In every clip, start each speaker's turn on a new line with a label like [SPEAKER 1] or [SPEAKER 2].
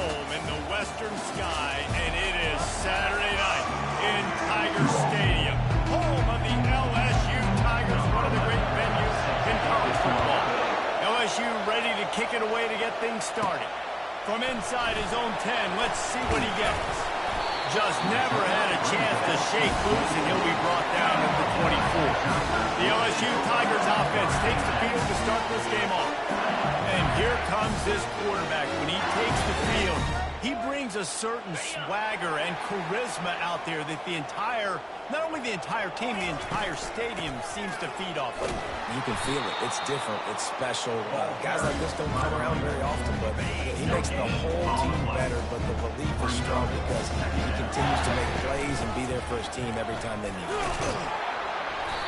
[SPEAKER 1] home in the western sky, and it is Saturday night in Tiger Stadium, home of the LSU Tigers, one of the great venues in college football. LSU ready to kick it away to get things started. From inside his own 10, let's see what he gets. Just never had a chance to shake loose, and he'll be brought down at the 24. The LSU Tigers offense takes the field to start this game off. And here comes this quarterback. When he takes the field, he brings a certain swagger and charisma out there that not only the entire team, the entire stadium seems to feed off of.
[SPEAKER 2] You can feel it. It's different. It's special. Guys like this don't come around very often, but he makes the whole team better, but the belief is strong because he continues to make plays and be there for his team every time they need it.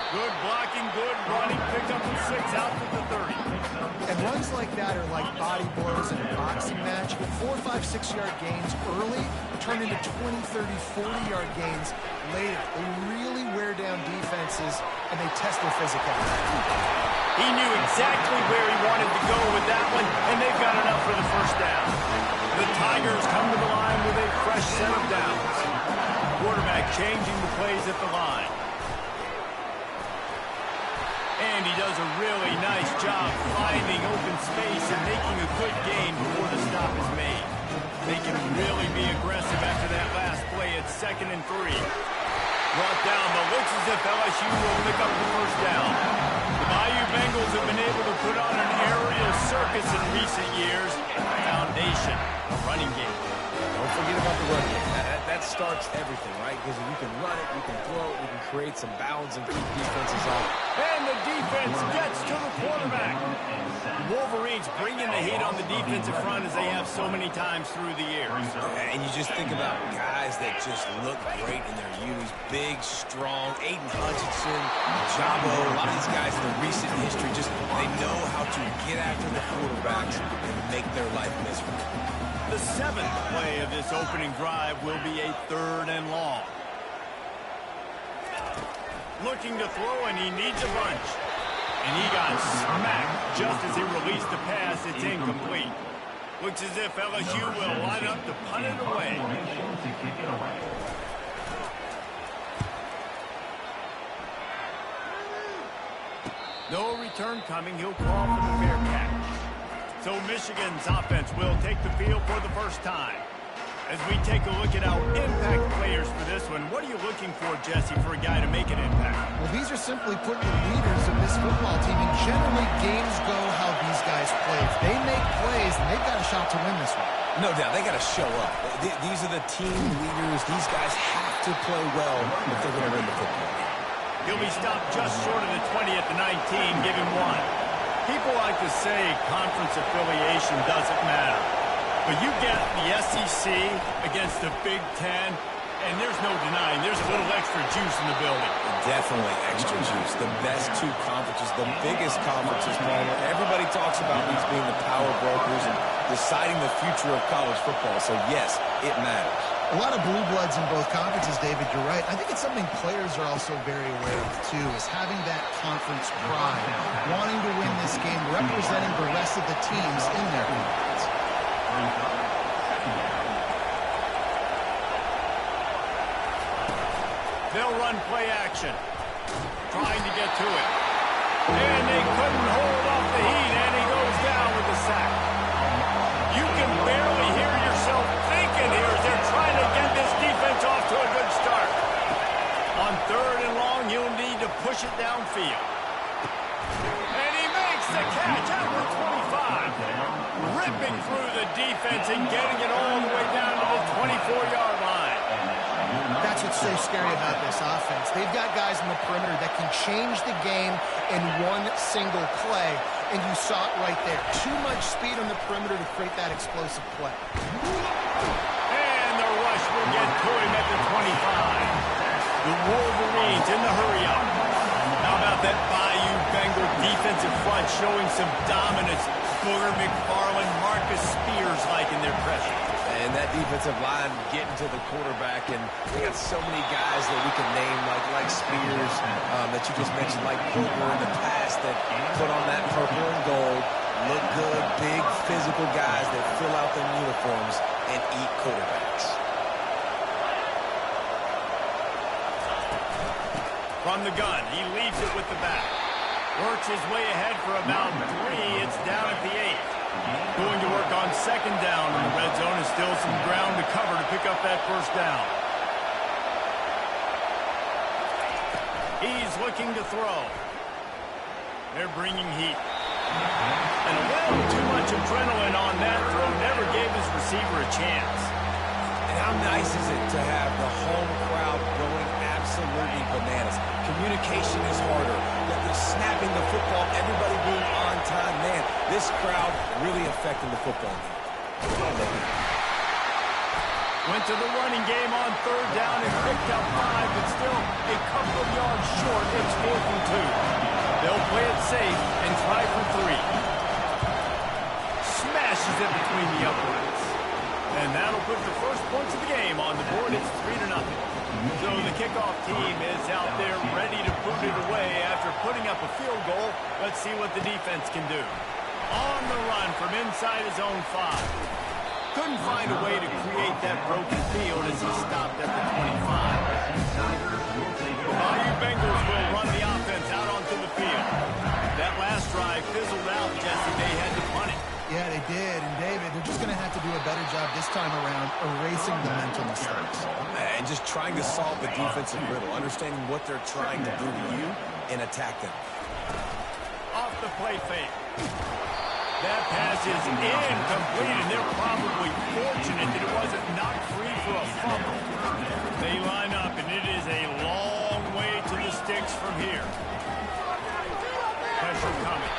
[SPEAKER 1] Good blocking, good running, picked up the 6 out to the 30.
[SPEAKER 3] And runs like that are like body blows in a boxing match. 4, 5, 6-yard gains early turn into 20, 30, 40-yard gains later. They really wear down defenses, and they test their physicality.
[SPEAKER 1] He knew exactly where he wanted to go with that one, and they've got enough for the first down. The Tigers come to the line with a fresh set of downs. Quarterback changing the plays at the line. And he does a really nice job finding open space and making a good gain before the stop is made. They can really be aggressive after that last play at 2nd and 3. Brought down, but looks as if LSU will pick up the first down. The Bayou Bengals have been able to put on an aerial circus in recent years. Foundation, a running game.
[SPEAKER 2] Don't forget about the run game. That starts everything, right? Because if you can run it, you can throw it, you can create some bounds and keep defenses off.
[SPEAKER 1] And the defense gets to the quarterback. Wolverines bringing the heat on the defensive front as they have so many times through the years.
[SPEAKER 2] And you just think about guys that just look great in their youth. Big, strong, Aiden Hutchinson, Jabo, a lot of these guys in the recent history, they know how to get after the quarterbacks and make their life miserable.
[SPEAKER 1] The 7th play of this opening drive will be a 3rd and long. Looking to throw, and he needs a bunch. And he got smacked just as he released the pass. It's incomplete. Looks as if LSU will line up to punt it away. No return coming. He'll call for the fair catch. So Michigan's offense will take the field for the first time. As we take a look at our impact players for this one, what are you looking for, Jesse, for a guy to make an impact?
[SPEAKER 3] Well, these are simply put the leaders of this football team, and generally games go how these guys play. If they make plays, and they've got a shot to win this one.
[SPEAKER 2] No doubt, they got to show up. These are the team leaders. These guys have to play well if they're going to win the football game.
[SPEAKER 1] He'll be stopped just short of the 20 at the 19. Give him 1. People like to say conference affiliation doesn't matter. But you get the SEC against the Big Ten, and there's no denying there's a little extra juice in the building.
[SPEAKER 2] Definitely extra juice. The best 2 conferences, the biggest conferences, Paul. Everybody talks about these being the power brokers and deciding the future of college football. So, yes, it matters.
[SPEAKER 3] A lot of blue bloods in both conferences, David, you're right. I think it's something players are also very aware of, too, is having that conference pride, wanting to win this game, representing the rest of the teams in their conference.
[SPEAKER 1] They'll run play action, trying to get to it. And they couldn't hold off the heat, and he goes down with the sack. You can barely hear yourself thinking here as they're trying to get this defense off to a good start. On 3rd and long, you'll need to push it downfield. And he makes the catch out to 25. Ripping through the defense and getting it all the way down to the 24-yard line.
[SPEAKER 3] That's what's so scary about this offense. They've got guys in the perimeter that can change the game in one single play, and you saw it right there. Too much speed on the perimeter to create that explosive play.
[SPEAKER 1] And the rush will get to him at the 25. The Wolverines in the hurry-up. How about that Bayou Bengal defensive front showing some dominance? Booger McFarland, Marcus Spears like in their pressure.
[SPEAKER 2] And that defensive line getting to the quarterback, and we got so many guys that we can name, like Spears, that you just mentioned, like Booger in the past, that put on that purple and gold. Look good, big, physical guys that fill out their uniforms and eat quarterbacks.
[SPEAKER 1] From the gun, he leaves it with the back. Works his way ahead for about 3. It's down at the 8. Going to work on second down in the red zone. Is still some ground to cover to pick up that first down. He's looking to throw. They're bringing heat. And a little too much adrenaline on that throw. Never gave his receiver a chance.
[SPEAKER 2] And how nice is it to have the home crowd going absolutely bananas? Communication is harder. The snapping the football, everybody being on time. Man, this crowd really affecting the football game.
[SPEAKER 1] Went to the running game on third down and picked up 5, but still a couple of yards short. It's 4th and 2. They'll play it safe and try for 3. Smashes it between the uprights. And that'll put the first points of the game on the board. It's 3-0. So the kickoff team is out there ready to put it away after putting up a field goal. Let's see what the defense can do. On the run from inside his own 5. Couldn't find a way to create that broken field as he stopped at the 25. The Bayou Bengals will run the offense out onto the field. That last drive fizzled out, Jesse. They had to punt it.
[SPEAKER 3] Yeah, they did. And, David, they're just going to have to do a better job this time around erasing the mental mistakes.
[SPEAKER 2] And just trying to solve the defensive riddle, understanding what they're trying to do to you and attack them.
[SPEAKER 1] Off the play fake. That pass is incomplete, and they're probably fortunate that it wasn't knocked free for a fumble. They line up, and it is a long way to the sticks from here. Pressure coming.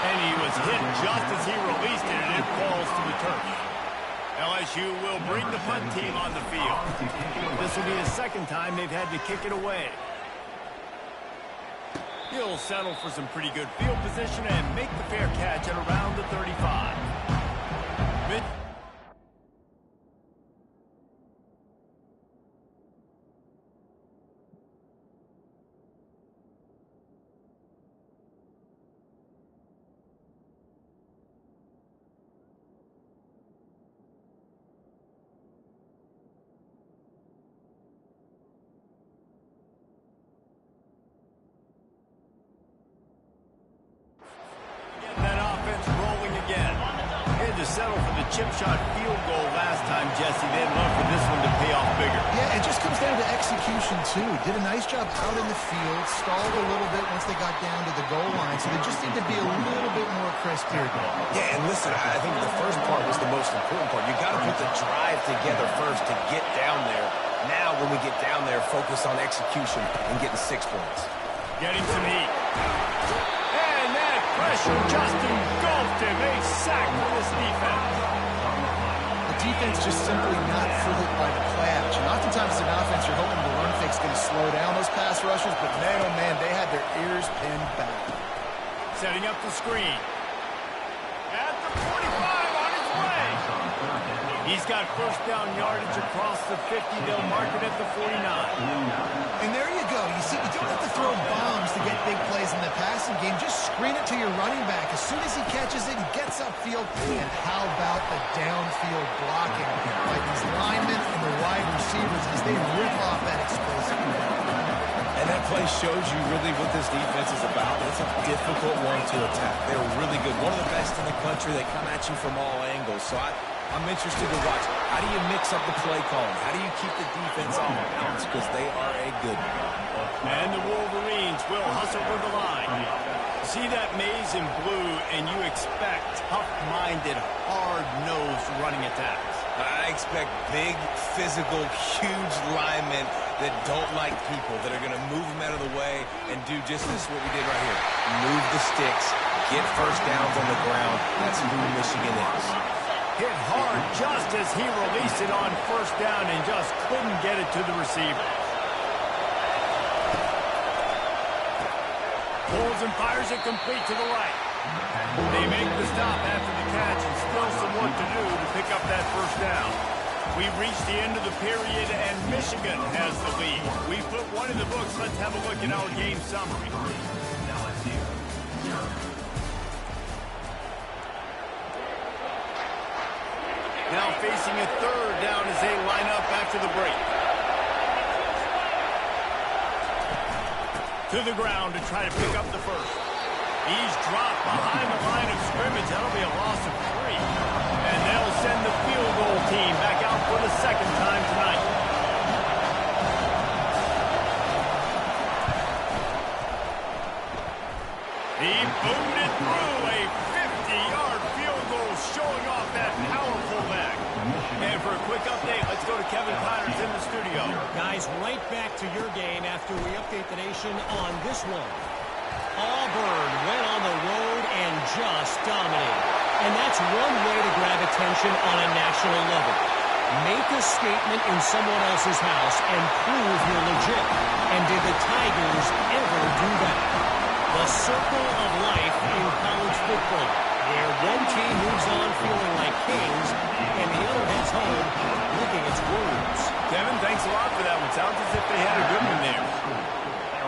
[SPEAKER 1] And he was hit just as he released it, and it falls to the turf. LSU will bring the punt team on the field. This will be the second time they've had to kick it away. He'll settle for some pretty good field position and make the fair catch at around the 35. Settle for the chip shot field goal last time, Jesse. They'd love for this one to pay off bigger.
[SPEAKER 3] Yeah, it just comes down to execution, too. Did a nice job out in the field, stalled a little bit once they got down to the goal line, so they just need to be a little bit more crisp here.
[SPEAKER 2] Yeah, and listen, I think the first part was the most important part. You got to put the drive together first to get down there. Now, when we get down there, focus on execution and getting 6 points.
[SPEAKER 1] Getting some heat. Pressure just engulfed him. A sack for this defense.
[SPEAKER 3] The defense just simply not fooled by the play action. Oftentimes as an offense, you're hoping the run fake's going to slow down those pass rushers, but man, oh man, they had their ears pinned back.
[SPEAKER 1] Setting up the screen. At the 45 on his way. He's got first down yardage across the 50. They'll mark it at the 49.
[SPEAKER 3] And there you go. You see, you don't have to throw bombs to get big plays in the passing game. Just screen it to your running back. As soon as he catches it, he gets upfield. And how about the downfield blocking by these linemen and the wide receivers as they rip off that explosive.
[SPEAKER 2] And that play shows you really what this defense is about. It's a difficult one to attack. They're really good. One of the best in the country. They come at you from all angles. So I'm interested to watch. How do you mix up the play calling? How do you keep the defense on balance? Because they are a good one.
[SPEAKER 1] And the Wolverines will hustle for the line. See that maze in blue, and you expect tough-minded, hard-nosed running attacks.
[SPEAKER 2] I expect big, physical, huge linemen that don't like people, that are going to move them out of the way and do just this, what we did right here. Move the sticks, get first downs on the ground. That's who Michigan is.
[SPEAKER 1] Hit hard just as he released it on first down and just couldn't get it to the receiver. Pulls and fires it complete to the right. They make the stop after the catch and still some work to do to pick up that first down. We've reached the end of the period and Michigan has the lead. We've put one in the books. Let's have a look at our game summary. Now facing a third down as they line up after the break. To the ground to try to pick up the first. He's dropped behind the line of scrimmage. That'll be a loss of 3. And they'll send the field goal team back out for the second time tonight. He boomed it through a 50-yard field goal, showing off that powerful back. And for a quick update, let's go to Kevin Connors in the studio.
[SPEAKER 4] Guys, right back to your game after we update the nation on this one. Auburn went on the road and just dominated. And that's one way to grab attention on a national level. Make a statement in someone else's house and prove you're legit. And did the Tigers ever do that? The circle of life in college football, where one team moves on feeling like kings, and the other heads home licking its wounds.
[SPEAKER 1] Kevin, thanks a lot for that one. Sounds as if they had a good one there.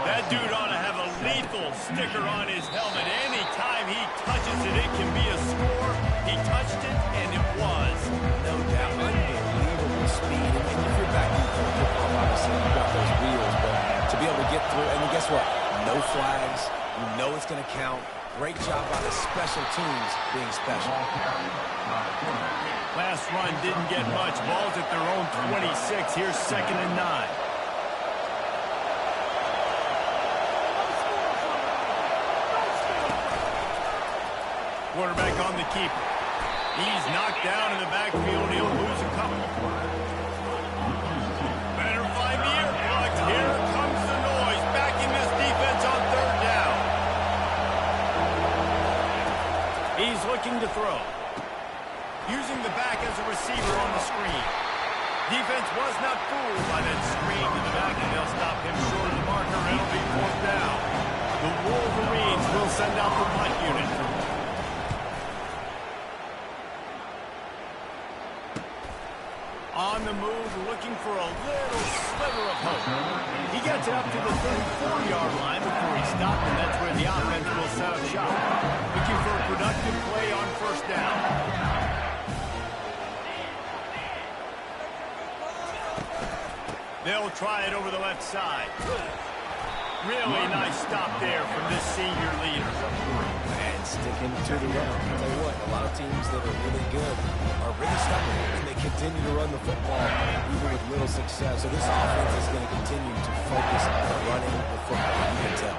[SPEAKER 1] That dude ought to have a lethal sticker on his helmet. Anytime he touches it, it can be a score. He touched it, and it was.
[SPEAKER 2] No doubt. Unbelievable speed. And if you're back in football, obviously you've got those wheels, but to be able to get through, and then guess what? No flags. You know it's going to count. Great job by the special teams being special.
[SPEAKER 1] Last run didn't get much. Ball's at their own 26. Here's 2nd and 9. Quarterback on the keeper. He's knocked down in the backfield. He'll lose a couple. Better find the ear plugs. Here comes the noise. Backing this defense on 3rd down. He's looking to throw. Using the back as a receiver on the screen. Defense was not fooled by that screen to the back, and they'll stop him short of the marker. It'll be 4th down. The Wolverines will send out the punt unit. On the move, looking for a little sliver of hope. He gets it up to the 34-yard line before he stopped, and that's where the offense will set up shop. Looking for a productive play on 1st down. They'll try it over the left side. Really nice stop there from this senior leader.
[SPEAKER 2] And sticking to the run. I'll tell you what, a lot of teams that are really good are really stubborn, and they continue to run the football even with little success. So this offense is going to continue to focus on running the football. You can tell.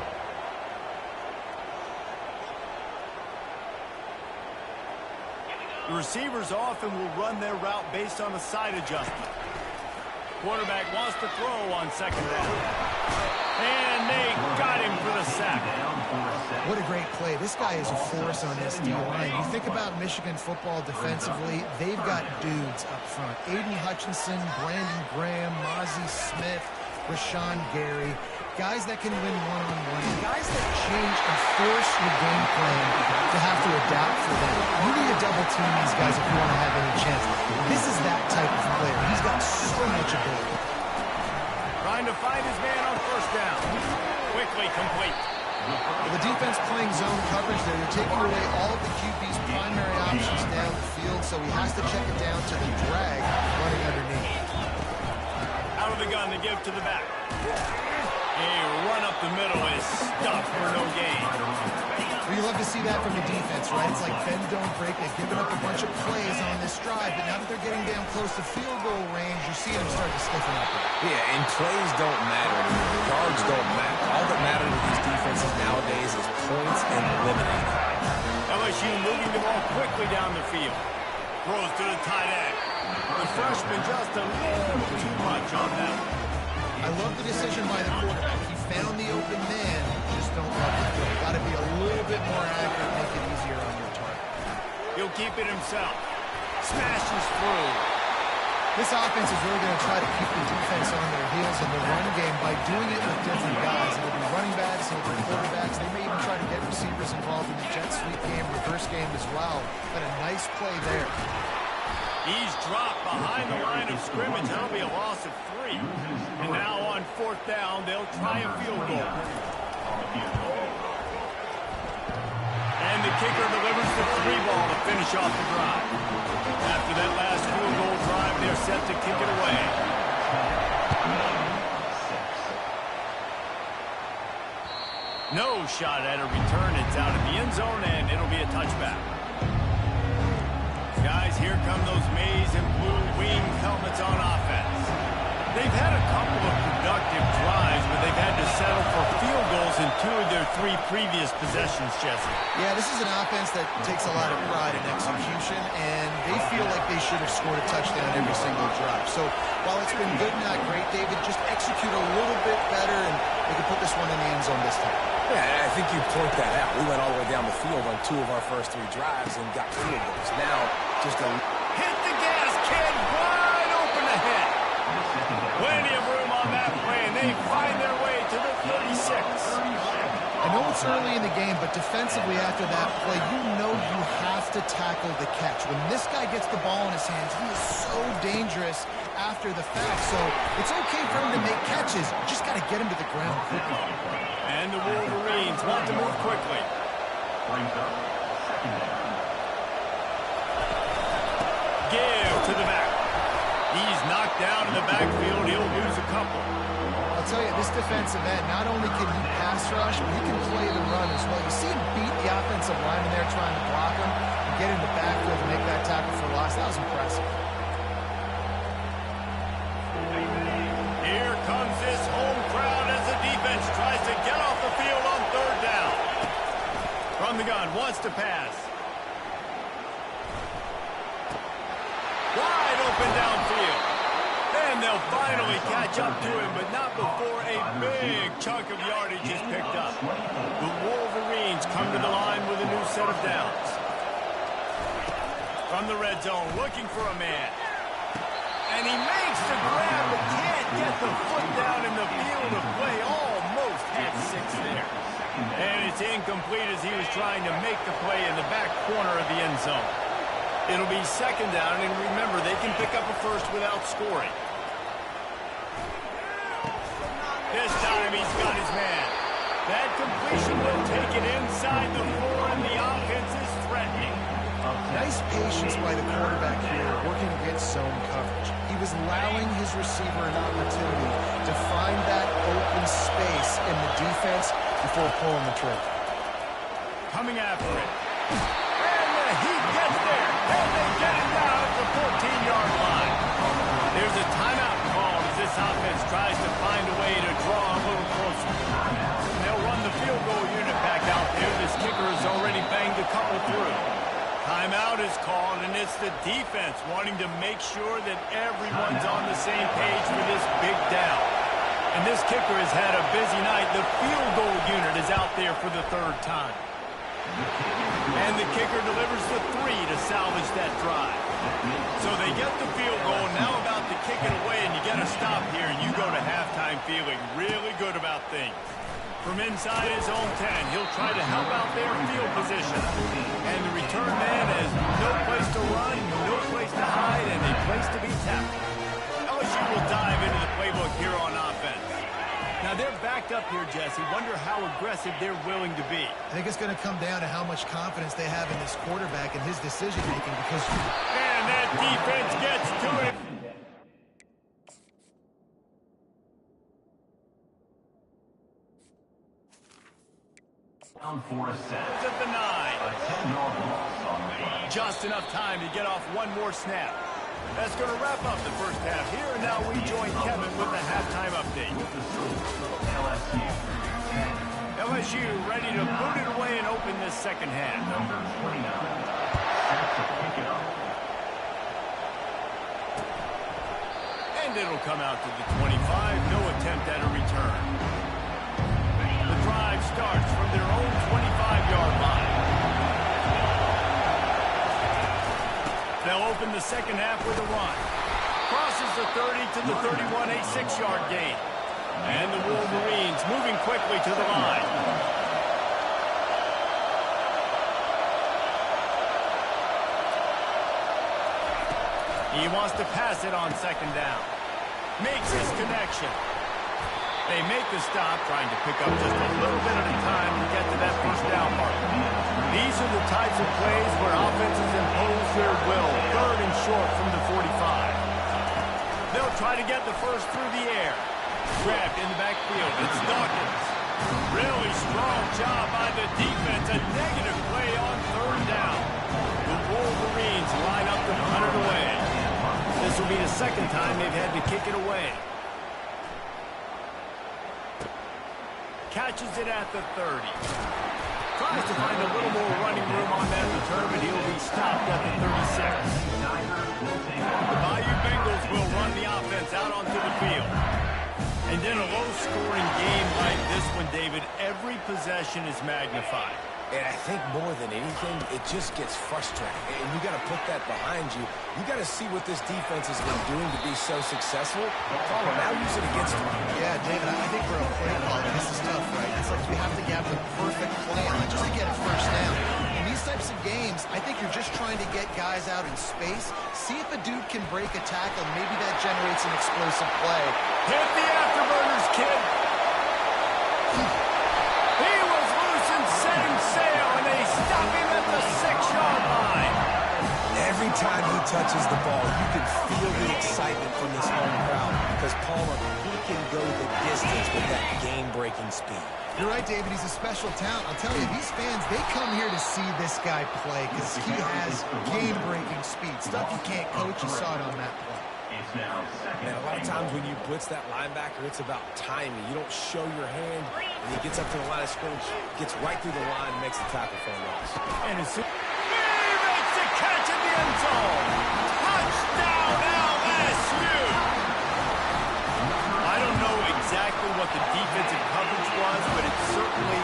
[SPEAKER 1] The receivers often will run their route based on a side adjustment. Quarterback wants to throw on 2nd down. And they got him for the sack.
[SPEAKER 3] What a great play. This guy is a force on this D-line. You think about Michigan football defensively, they've got dudes up front. Aiden Hutchinson, Brandon Graham, Mozzie Smith, Rashawn Gary. Guys that can win one-on-one. Guys that change and force your game plan to have to adapt for them. You need to double team these guys if you want to have any chance. This is that type of player. He's got so much ability.
[SPEAKER 1] Trying to find his man on 1st down. Quickly complete.
[SPEAKER 3] Well, the defense playing zone coverage there. They're taking away all of the QB's primary options down the field, so he has to check it down to the drag running underneath.
[SPEAKER 1] Out of the gun to give to the back. A run up the middle is stuffed for no gain.
[SPEAKER 3] Well, you love to see that from the defense, right? It's like bend, don't break. They've given up a bunch of plays on this drive, but now that they're getting down close to field goal range, you're seeing them start to stiffen up.
[SPEAKER 2] Yeah, and plays don't matter anymore. Yards don't matter. All that matters to these defenses nowadays is points and eliminating.
[SPEAKER 1] LSU moving the ball quickly down the field. Throws to the tight end. The freshman just a little too much on that one.
[SPEAKER 3] I love the decision by the quarterback. He found the open man. Just don't love the play. Got to be a little bit more accurate, make it easier on your target.
[SPEAKER 1] He'll keep it himself. Smashes through.
[SPEAKER 3] This offense is really going to try to keep the defense on their heels in the run game by doing it with different guys. It'll be running backs, it'll be quarterbacks. They may even try to get receivers involved in the jet sweep game, reverse game as well. But a nice play there.
[SPEAKER 1] He's dropped behind the line of scrimmage. That'll be a loss of 3. And now on 4th down, they'll try a field goal. And the kicker delivers the 3 ball to finish off the drive. After that last No shot at a return. It's out of the end zone, and it'll be a touchback. Guys, here come those maize and blue wing helmets on offense. They've had a couple of productive drives, but they've had to settle for field goals in 2 of their 3 previous possessions, Jesse.
[SPEAKER 3] Yeah, this is an offense that takes a lot of pride in execution, and they feel like they should have scored a touchdown every single drive. So while it's been good, not great, David, just execute a little bit better, and they can put this one in the end zone this time.
[SPEAKER 2] Yeah, I think you point that out. We went all the way down the field on 2 of our first 3 drives and got field goals. Now, just a...
[SPEAKER 1] Hit the gas, kid! Wide open ahead! Plenty of room on that play, and they find their way to the 36.
[SPEAKER 3] I know it's early in the game, but defensively after that play, you know you have to tackle the catch. When this guy gets the ball in his hands, he is so dangerous after the fact. So it's okay for him to make catches. You just got to get him to the ground quickly.
[SPEAKER 1] And the Wolverines want to move quickly. Give to the back. He's knocked down in the backfield. He'll lose a couple.
[SPEAKER 3] I'll tell you, this defensive end, not only can he pass rush, but he can play the run as well. You see him beat the offensive lineman there trying to block him and get in the backfield to make that tackle for loss. That was impressive.
[SPEAKER 1] Here comes this home crowd as the defense tries to get off the field on 3rd down. From the gun, wants to pass. Wide open downfield. And they'll finally catch up to him, but not before a big chunk of yardage is picked up. The Wolverines come to the line with a new set of downs. From the red zone, looking for a man. And he makes the grab, but can't get the foot down in the field of play. Almost had 6 there. And it's incomplete as he was trying to make the play in the back corner of the end zone. It'll be 2nd down, and remember, they can pick up a first without scoring. This time he's got his man. That completion will take it inside the 4, and the offense is threatening.
[SPEAKER 3] Nice patience by the quarterback here, working against zone coverage. He was allowing his receiver an opportunity to find that open space in the defense before pulling the trigger.
[SPEAKER 1] Coming after it. And the heat gets there. And they get it down at the 14-yard line. There's a timeout called as this offense tries to find a way to draw a little closer. They'll run the field goal unit back out there. This kicker has already banged a couple through. Timeout is called, and it's the defense wanting to make sure that everyone's on the same page for this big down. And this kicker has had a busy night. The field goal unit is out there for the 3rd time. And the kicker delivers the 3 to salvage that drive. So they get the field goal, now about to kick it away, and you get a stop here, and you go to halftime feeling really good about things. From inside his own 10, he'll try to help out their field position. And the return man has no place to run, no place to hide, and a place to be tackled. LSU will dive into the playbook here on offense. Now they're backed up here, Jesse. Wonder how aggressive they're willing to be.
[SPEAKER 3] I think it's going to come down to how much confidence they have in this quarterback and his decision-making because...
[SPEAKER 1] And that defense gets to it.
[SPEAKER 5] Down for a set.
[SPEAKER 1] At the 9.
[SPEAKER 5] A 10-yard loss on the play.
[SPEAKER 1] Just enough time to get off one more snap. That's going to wrap up the first half here, and now we join Kevin with the halftime update.
[SPEAKER 5] With the LSU.
[SPEAKER 1] LSU ready to boot it away and open this second half.
[SPEAKER 5] Number 29. Set to pick it up.
[SPEAKER 1] And it'll come out to the 25. No attempt at a return. The drive starts from their own 25-yard line. They'll open the second half with a run. Crosses the 30 to the 31, a 6-yard gain. And the Wolverines moving quickly to the line. He wants to pass it on 2nd down. Makes his connection. They make the stop, trying to pick up just a little bit at a time to get to that first down mark. These are the types of plays where offenses impose their will. 3rd and short from the 45. They'll try to get the first through the air. Grabbed in the backfield. It's Dawkins. Really strong job by the defense. A negative play on third down. The Wolverines line up to punt it away. This will be the second time they've had to kick it away. Catches it at the 30. Tries to find a little more running room on that return, but he'll be stopped at the 36. The Bayou Bengals will run the offense out onto the field. And in a low-scoring game like this one, David, every possession is magnified.
[SPEAKER 2] And I think more than anything, it just gets frustrating. And you got to put that behind you. You got to see what this defense has been doing to be so successful. Palmer, now use it against them.
[SPEAKER 3] Yeah, David, I think we're a play caller. This is tough, right? It's like you have to have the perfect play on just to get a first down. In these types of games, I think you're just trying to get guys out in space, see if a dude can break a tackle, and maybe that generates an explosive play.
[SPEAKER 1] Hit the afterburners, kid. He was loose and setting sail, and they stop him at the 6-yard line.
[SPEAKER 2] Every time he touches the ball, you can feel the excitement from this home crowd because Palmer, he can go the distance with that game-breaking speed.
[SPEAKER 3] You're right, David. He's a special talent. I'll tell you, these fans, they come here to see this guy play because he has game-breaking speed. Stuff you can't coach. You saw it on that play.
[SPEAKER 5] It's now second.
[SPEAKER 2] And a lot of times when you blitz that linebacker, it's about timing. You don't show your hand, and he gets up to the line of scrimmage, gets right through the line, and makes the tackle for a loss.
[SPEAKER 1] And as soon he makes the catch in the end zone. Touchdown, LSU. I don't know exactly what the defensive coverage was, but it certainly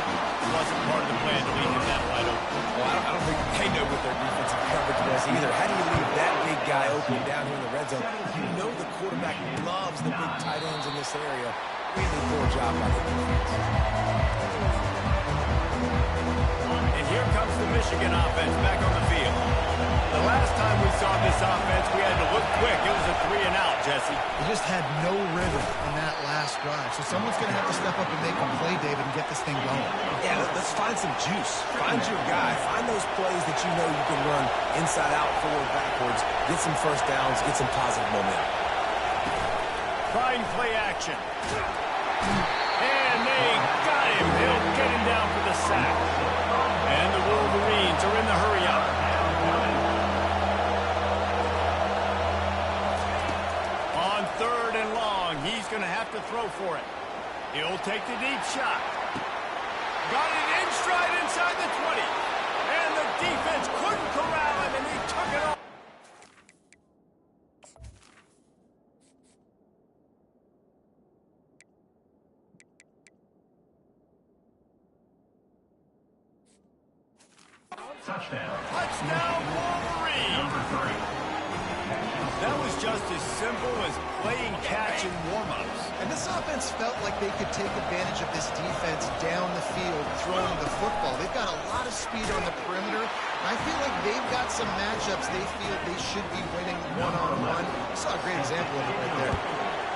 [SPEAKER 1] wasn't part of the plan to leave him that wide open.
[SPEAKER 2] Well, I don't think they know what their defensive coverage was either. How do you leave that big guy open down here in the red zone? You know the quarterback loves the big tight ends in this area. Really poor job by the defense.
[SPEAKER 1] And here comes the Michigan offense back on the field. The last time we saw this offense, we had to look quick. It was a 3-and-out, Jesse.
[SPEAKER 3] They just had no rhythm in that last drive. So someone's going to have to step up and make a play, David, and get this thing going.
[SPEAKER 2] Yeah, let's find some juice. Find your guy. Find those plays that you know you can run inside out, forward, backwards. Get some first downs. Get some positive momentum.
[SPEAKER 1] Trying play action. And they got him. He'll get him down for the sack. And the Wolverines are in the hurry-up. On 3rd and long, he's going to have to throw for it. He'll take the deep shot. Got it in stride inside the 20. And the defense couldn't corral him, and he took it off.
[SPEAKER 5] Touchdown.
[SPEAKER 1] Touchdown, Wolverine.
[SPEAKER 5] Number 3.
[SPEAKER 1] That was just as simple as playing catch in warm-ups.
[SPEAKER 3] And this offense felt like they could take advantage of this defense down the field, throwing the football. They've got a lot of speed on the perimeter. I feel like they've got some matchups they feel they should be winning one-on-one. You saw a great example of it right there.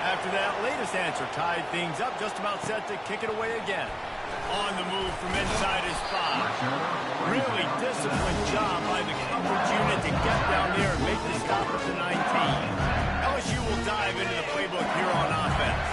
[SPEAKER 1] After that latest answer tied things up, just about set to kick it away again. On the move from inside his 5. Really disciplined job by the coverage unit to get down there and make the stop at the 19. LSU will dive into the playbook here on offense.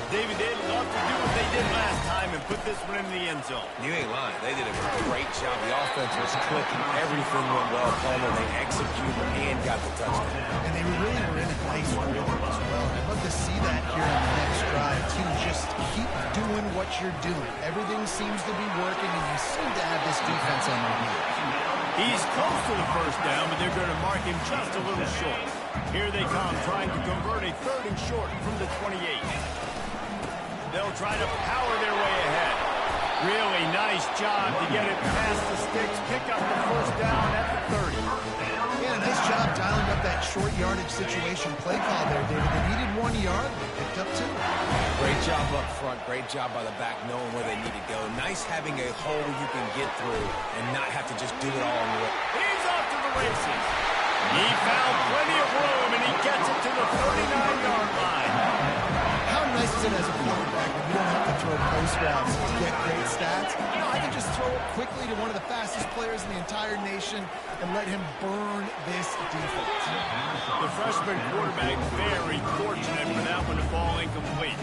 [SPEAKER 1] David, they'd love to do what they did last time and put this one in the end zone.
[SPEAKER 2] You ain't lying. They did a great job. The offense was clicking. Everything went well. Palmer, they executed and got the touchdown.
[SPEAKER 3] And they really were in a nice rhythm as well. I'd love to see that here on the next drive, too. Just keep doing what you're doing. Everything seems to be working, and you seem to have this defense on their heels.
[SPEAKER 1] He's close to the first down, but they're going to mark him just a little short. Here they come, trying to convert a 3rd and short from the 28. They'll try to power their way ahead. Really nice job to get it past the sticks, pick up the first down at the 30.
[SPEAKER 3] Yeah, nice job dialing up that short yardage situation play call there, David. They needed 1 yard. They picked up 2.
[SPEAKER 2] Great job up front. Great job by the back knowing where they need to go. Nice having a hole you can get through and not have to just do it all in the way.
[SPEAKER 1] He's off to the races. He found plenty of room, and he gets it to the 39-yard line.
[SPEAKER 3] How nice is it as a quarterback when you don't have to throw post routes to get great stats? You know, I can just throw it quickly to get one of the fastest players in the entire nation and let him burn this defense.
[SPEAKER 1] The freshman quarterback very fortunate for that one to fall incomplete.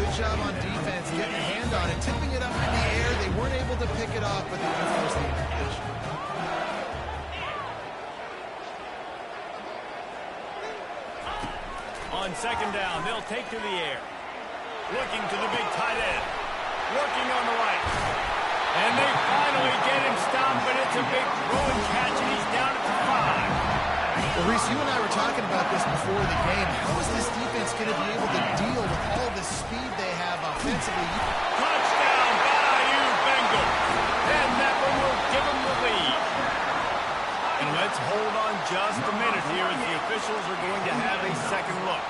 [SPEAKER 3] Good job on defense, getting a hand on it, tipping it up in the air. They weren't able to pick it off, but they did force the incompletion.
[SPEAKER 1] On second down, they'll take to the air. Looking to the big tight end. Working on the right. And they finally get him stopped, but it's a big throw and catch, and he's down at the 5.
[SPEAKER 3] Well, Reese, you and I were talking about this before the game. How is this defense going to be able to deal with all the speed they have offensively?
[SPEAKER 1] Touchdown, Bayou Bengals. And that one will give them the lead. And let's hold on just a minute here as the officials are going to have a second look.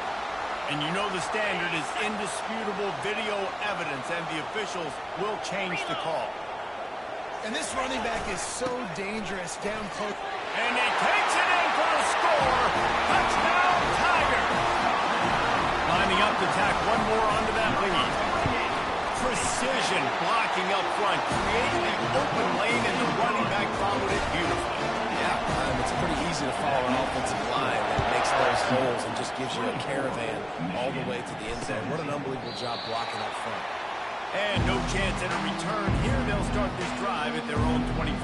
[SPEAKER 1] And you know the standard is indisputable video evidence, and the officials will change the call.
[SPEAKER 3] And this running back is so dangerous down close.
[SPEAKER 1] And he takes it in for the score. Touchdown, Tiger. Lining up to tack one more onto that lead. Precision blocking up front, creating an open lane, and the running back followed it beautifully.
[SPEAKER 2] Yeah, it's pretty easy to follow an offensive line that makes those holes and just gives you a caravan all the way to the end zone. What an unbelievable job blocking up front.
[SPEAKER 1] And no chance at a return here. They'll start this drive at their own 25.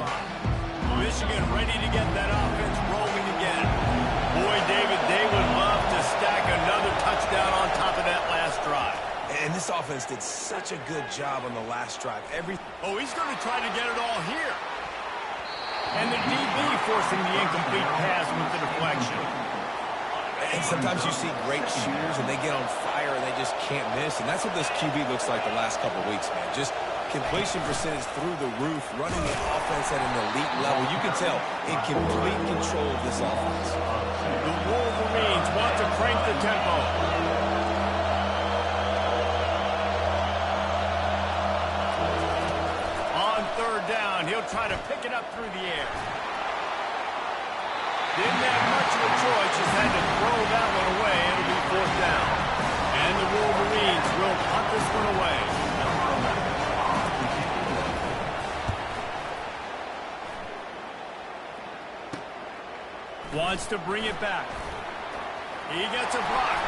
[SPEAKER 1] Michigan ready to get that offense rolling again. Boy, David, they would love to stack another touchdown on top of that last drive.
[SPEAKER 2] And this offense did such a good job on the last drive.
[SPEAKER 1] Oh, he's going to try to get it all here. And the DB forcing the incomplete pass with the deflection.
[SPEAKER 2] And sometimes you see great shooters and they get on fire and they just can't miss. And that's what this QB looks like the last couple weeks, man. Just completion percentage through the roof, running the offense at an elite level. You can tell in complete control of this offense.
[SPEAKER 1] The Wolverines want to crank the tempo. On third down, he'll try to pick it up through the air. Didn't have much of a choice, just had to throw that one away. It'll be fourth down. And the Wolverines will punt this one away. Wants to bring it back. He gets a block.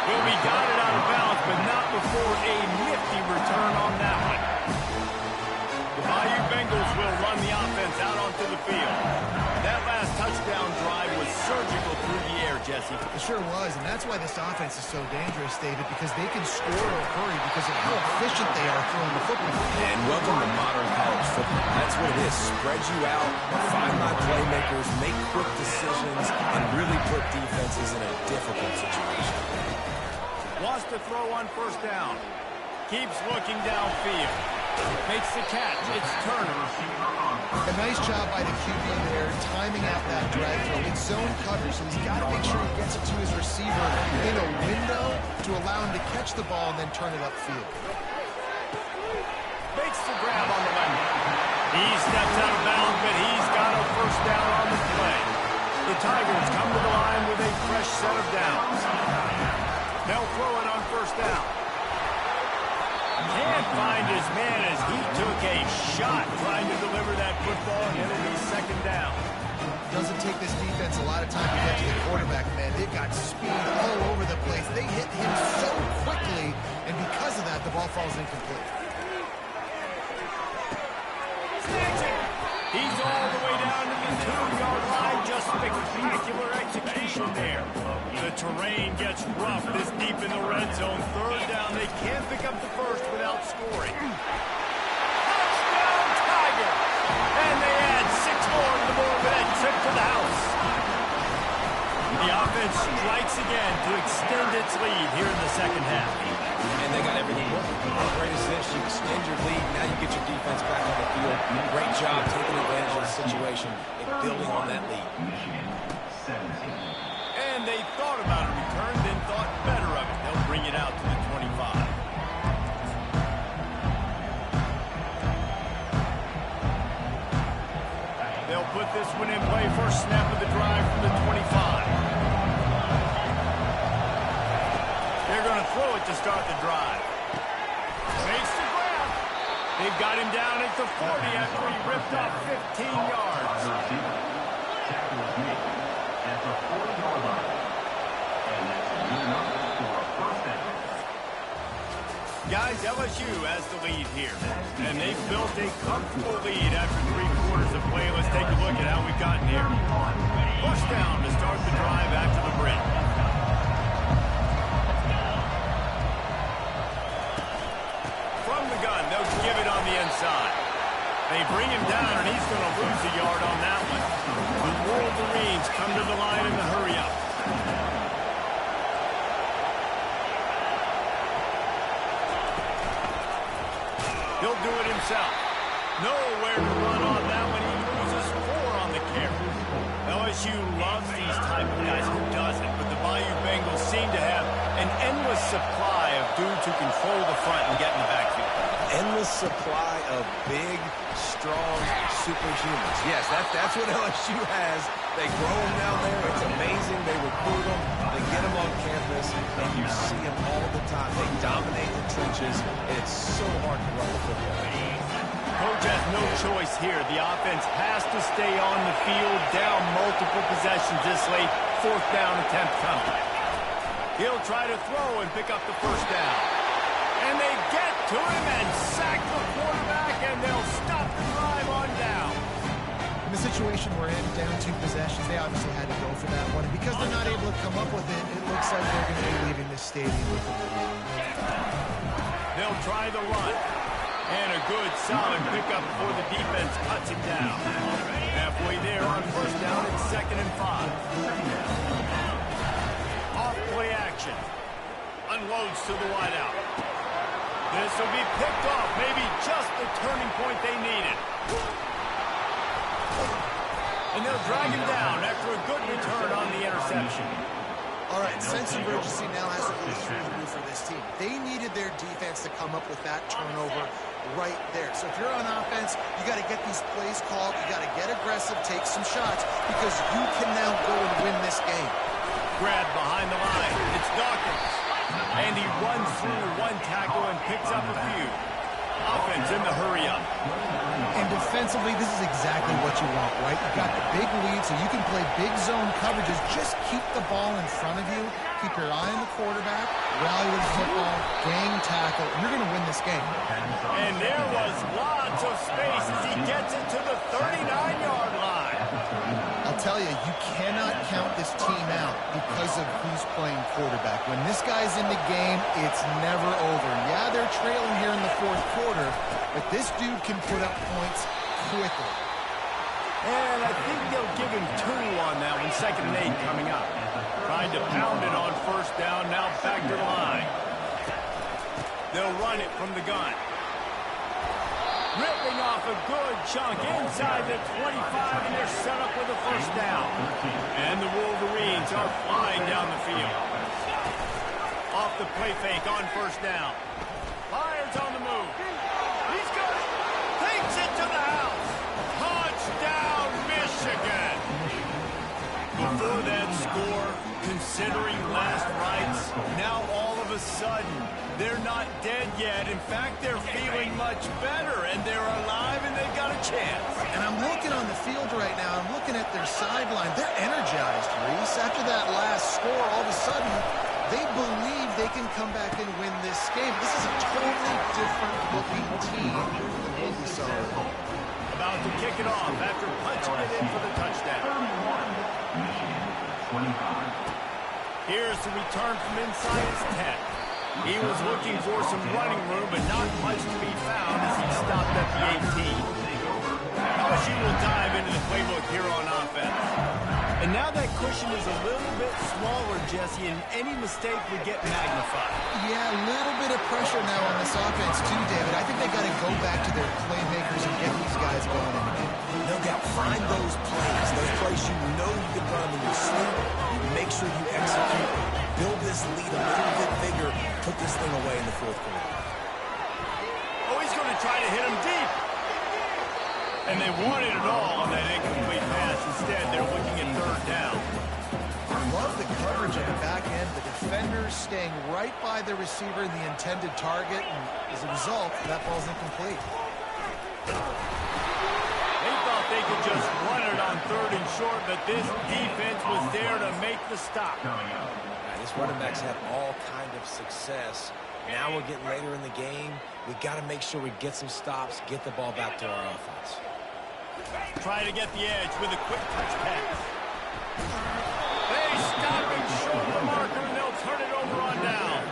[SPEAKER 1] Will be got it out of bounds, but not before a nifty return on that one. The Bayou Bengals will run the offense out onto the field. That last touchdown drive was surgical through the air, Jesse.
[SPEAKER 3] It sure was, and that's why this offense is so dangerous, David, because they can score in a hurry because of how efficient they are throwing the football.
[SPEAKER 2] And welcome to modern college football. That's what it is. Spread you out, find my playmakers, make quick decisions, and really put defenses in a difficult situation.
[SPEAKER 1] Wants to throw on first down. Keeps looking downfield. Makes the catch. It's Turner.
[SPEAKER 3] A nice job by the QB there, timing out that drag throw. It's zone coverage, so he's got to make sure he gets it to his receiver in a window to allow him to catch the ball and then turn it upfield.
[SPEAKER 1] Makes the grab on the left. He steps out of bounds, but he's got a first down on the play. The Tigers come to the line with a fresh set of downs. They'll throw it on first down. Can't find his man as he took a shot trying to deliver that football, and it'll be second down.
[SPEAKER 3] Doesn't take this defense a lot of time to get to the quarterback, man. They've got speed all over the place. They hit him so quickly, and because of that, the ball falls incomplete.
[SPEAKER 1] He's all the way down to the 2-yard line. Just spectacular execution there. The terrain gets rough this deep in the red zone. Third down. They can't pick up the first without scoring. Touchdown, Tiger! And they add 6 more to the board with that trip to the house. The offense strikes again to extend its lead here in the second half.
[SPEAKER 2] And they got everything working. How great is this? You extend your lead. Now you get your defense back on the field. Great job taking advantage of the situation and building on that lead.
[SPEAKER 1] And they thought about a return, then thought better of it. They'll bring it out to the 25. They'll put this one in play. First snap of the drive from the 25. They're going to throw it to start the drive. Makes the grab. They've got him down at the 40 after he ripped off 15 yards.
[SPEAKER 5] The receiver. Tackle is made at the 40-yard line. And that's good enough for a first down.
[SPEAKER 1] Guys, LSU has the lead here. And they've built a comfortable lead after 3 quarters of play. Let's take a look at how we've gotten here. Push down to start the drive after the break. From the gun, they'll give it on the inside. They bring him down, and he's going to lose a yard on that one. The Wolverines come to the line in the hurry-up. He'll do it himself. Nowhere to run on that one. He loses 4 on the carry. LSU loves these type of guys. Who doesn't? But the Bayou Bengals seem to have an endless supply of dudes who control the front and get in the backfield.
[SPEAKER 2] Endless supply of big, strong superhumans. Yes, that's what LSU has. They grow them down there. It's amazing. They recruit them. They get them on campus, and you see them all the time. They dominate the trenches, and it's so hard to run the football.
[SPEAKER 1] Coach has no choice here. The offense has to stay on the field, down multiple possessions this late. 4th down attempt coming. He'll try to throw and pick up the first down. And they get to him and sack the quarterback, and they'll stop the drive on down.
[SPEAKER 3] In the situation we're in, down 2 possessions, they obviously had to go for that one. And because they're not able to come up with it, it looks like they're going to be leaving this stadium with a lead.
[SPEAKER 1] They'll try the run. And a good, solid pickup before the defense cuts him down. Halfway there on first down, it's 2nd and 5. Off play action. Unloads to the wideout. This will be picked off. Maybe just the turning point they needed. And they'll drag him down after a good return on the interception.
[SPEAKER 3] All right, sense of urgency now has to go through the roof for this team. They needed their defense to come up with that turnover right there. So if you're on offense, you got to get these plays called. You got to get aggressive, take some shots, because you can now go and win this game.
[SPEAKER 1] Grab behind the line. It's Dawkins. And he runs through 1 tackle and picks up a few. Offense in the hurry-up.
[SPEAKER 3] And defensively, this is exactly what you want, right? You've got the big lead, so you can play big zone coverages. Just keep the ball in front of you. Keep your eye on the quarterback. Rally with the football. Gang tackle. You're going to win this game.
[SPEAKER 1] And there was lots of space as he gets it to the 39-yard line.
[SPEAKER 3] I'll tell you, you cannot count this team out because of who's playing quarterback. When this guy's in the game, it's never over. Yeah, they're trailing here in the 4th quarter, but this dude can put up points quickly.
[SPEAKER 1] And I think they'll give him 2 on that one. 2nd and 8 coming up. Tried to pound it on first down, now back to the line. They'll run it from the gun. Ripping off a good chunk inside the 25, and they're set up with a first down. And the Wolverines are flying down the field. Off the play fake on first down. Lions on the move. He's got it. Takes it to the house. Touchdown, Michigan. Before that score, considering last rites, now all of a sudden, they're not dead yet. In fact, they're feeling much better, and they're alive, and they've got a chance.
[SPEAKER 3] And I'm looking on the field right now. I'm looking at their sideline. They're energized, Reese. After that last score, all of a sudden, they believe they can come back and win this game. This is a totally different-looking team than what we saw.
[SPEAKER 1] About to kick it off after punching it in for the touchdown.
[SPEAKER 5] 31, Michigan, 25.
[SPEAKER 1] Here's the return from inside his 10. He was looking for some running room, but not much to be found as he stopped at the 18. LSU will dive into the playbook here on offense. And now that cushion is a little bit smaller, Jesse, and any mistake would get magnified.
[SPEAKER 3] Yeah, a little bit of pressure now on this offense too, David. I think they got to go back to their playmakers and get these guys going in the game.
[SPEAKER 2] No doubt, find those plays you know you can run in your sleep. You make sure you execute, build this lead a little bit bigger, put this thing away in the 4th quarter.
[SPEAKER 1] Oh, he's going to try to hit him deep. And they wanted it all on that incomplete pass. Instead, they're looking at 3rd down.
[SPEAKER 3] Love the coverage at the back end. The defenders staying right by the receiver and the intended target. And as a result, that ball's incomplete.
[SPEAKER 1] They thought they could just run it on 3rd and short, but this defense was there to make the stop.
[SPEAKER 2] These running backs have all kind of success. Now we're getting later in the game. We got to make sure we get some stops, get the ball back to our offense.
[SPEAKER 1] Try to get the edge with a quick touch pass. They stop him short of the marker, and they'll turn it over on down.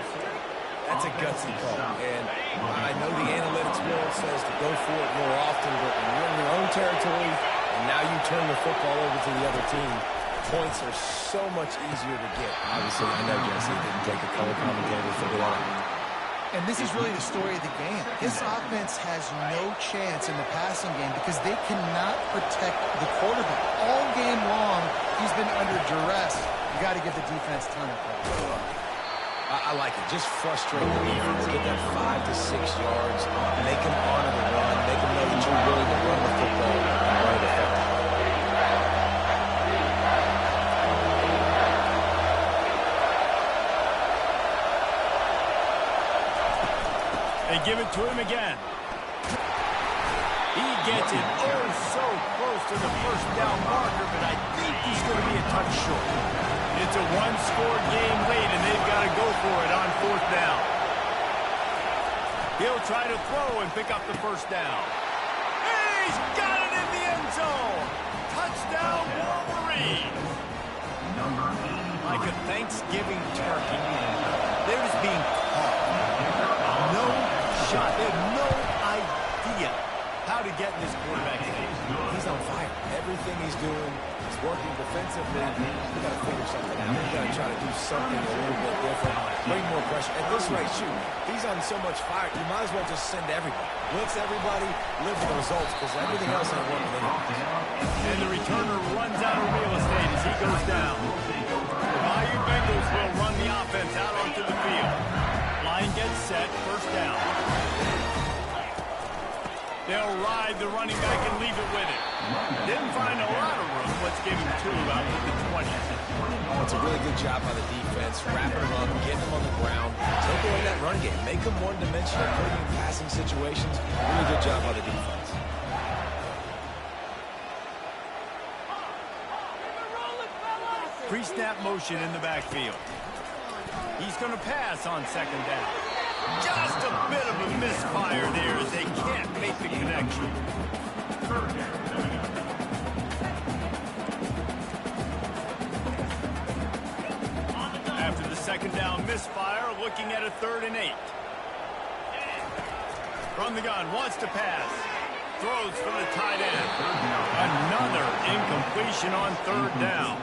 [SPEAKER 2] That's a gutsy call, and I know the analytics world says to go for it more often, but when you're in your own territory and now you turn the football over to the other team, points are so much easier to get. Obviously, I know Jesse didn't take the color commentator for the line.
[SPEAKER 3] And this is really the story of the game. This offense has no chance in the passing game because they cannot protect the quarterback. All game long, he's been under duress. You got to give the defense a ton of credit.
[SPEAKER 2] I like it. Just frustrate the defense. Get that 5 to 6 yards. Make them honor the run. Make them know that you're willing to run the football and run it effectively.
[SPEAKER 1] They give it to him again. He gets it oh so close to the first down marker, but I think he's going to be a touch short. It's a one-score game lead, and they've got to go for it on 4th down. He'll try to throw and pick up the first down. He's got it in the end zone. Touchdown, Wolverines. Like a Thanksgiving turkey. They're just being caught. No shot. They have no idea how to get in this quarterback's game.
[SPEAKER 2] He's on fire. Everything he's doing is working defensively. We got to figure something out. We got to try to do something a little bit different. Bring more pressure. At this rate, shoot, he's on so much fire, you might as well just send everybody. Blitz everybody, live for the results, because everything else ain't working anyway.
[SPEAKER 1] And the returner runs out of real estate as he goes down. The Bayou Bengals will run the offense out onto the field. Line gets set, first down. They'll ride the running back and leave it with him. Didn't find a lot of room. Let's give him 2 out to the 20.
[SPEAKER 2] It's a really good job by the defense, wrapping them up, getting them on the ground, take away that run game, make them one-dimensional, putting in passing situations. Really good job by the defense.
[SPEAKER 1] Pre-snap motion in the backfield. He's going to pass on 2nd down. Just a bit of a misfire there as they can't make the connection. After the 2nd down misfire, looking at a 3rd and 8. From the gun, wants to pass. Throws for the tight end. Another incompletion on 3rd down.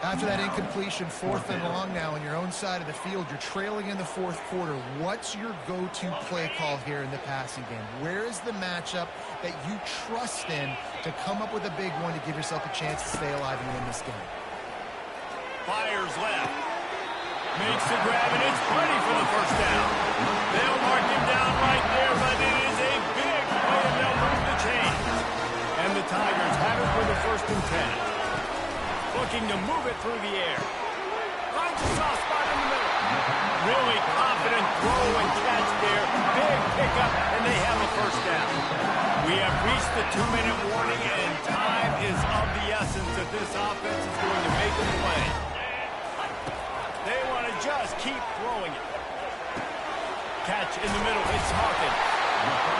[SPEAKER 3] After that incompletion, 4th and long now on your own side of the field, you're trailing in the 4th quarter. What's your go-to play call here in the passing game? Where is the matchup that you trust in to come up with a big one to give yourself a chance to stay alive and win this game?
[SPEAKER 1] Fires left. Makes the grab, and it's plenty for the first down. They'll mark him down right there, but it is a big play, and they'll move the chains. And the Tigers have it for the 1st and 10. Looking to move it through the air. Finds a soft spot in the middle. Really confident throw and catch there. Big pickup, and they have a first down. We have reached the 2-minute warning, and time is of the essence if this offense is going to make a play. They want to just keep throwing it. Catch in the middle. It's Hawkins.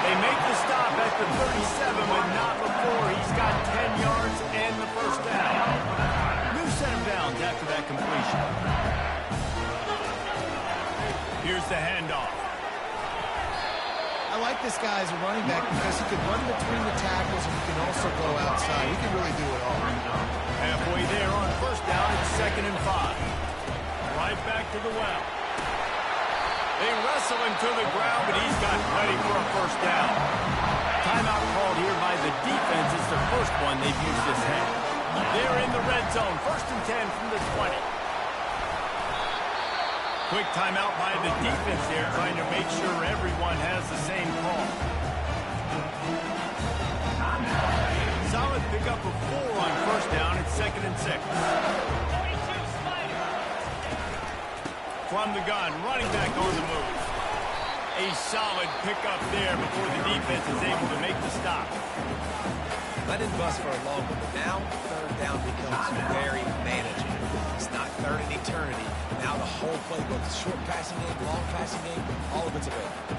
[SPEAKER 1] They make the stop at the 37, but not before he's got 10 yards and the first down. New set of downs after that completion. Here's the handoff.
[SPEAKER 3] I like this guy as a running back because he can run between the tackles and he can also go outside. He can really do it all.
[SPEAKER 1] Halfway there on first down, it's 2nd and 5. Right back to the well. They wrestle him to the ground, but he's got plenty for a first down. Timeout called here by the defense. It's the first one they've used this half. They're in the red zone. 1st and 10 from the 20. Quick timeout by the defense there, trying to make sure everyone has the same call. Solid pickup of 4 on first down. It's 2nd and 6. From the gun, running back on the move. A solid pickup there before the defense is able to make the stop.
[SPEAKER 2] Let it bust for a long one, but now third down becomes very manageable. It's not third in eternity. Now the whole playbook, short passing game, long passing game, all of it's available.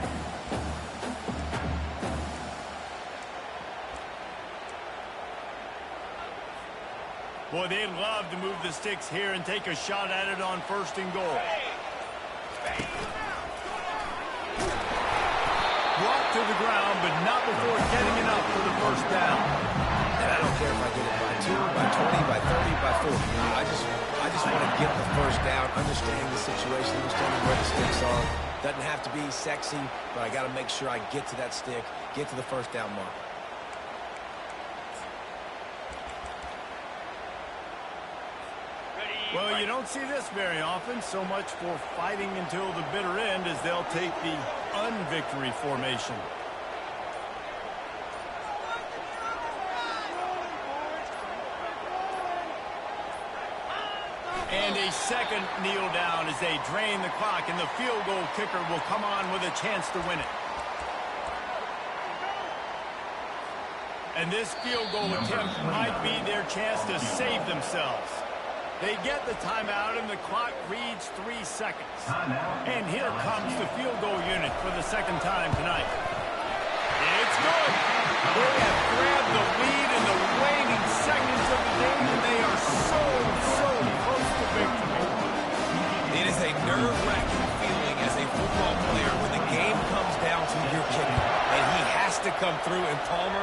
[SPEAKER 1] Boy, they'd love to move the sticks here and take a shot at it on 1st and goal. Brought to the ground, but not before getting enough for the 1st down.
[SPEAKER 2] And I don't care if I get it by 2, by 20, by 30, by 40. I just want to get the 1st down, understanding the situation, understanding where the sticks are. Doesn't have to be sexy, but I got to make sure I get to that stick, get to the 1st down mark.
[SPEAKER 1] Well, you don't see this very often. So much for fighting until the bitter end as they'll take the unvictory formation. And a second kneel down as they drain the clock, and the field goal kicker will come on with a chance to win it. And this field goal attempt might be their chance to save themselves. They get the timeout, and the clock reads 3 seconds. And here comes the field goal unit for the 2nd time tonight. It's good. They have grabbed the lead in the waning seconds of the game, and they are so close to victory.
[SPEAKER 2] It is a nerve-wracking feeling as a football player when the game comes down to your kicker, and he has to come through. And Palmer,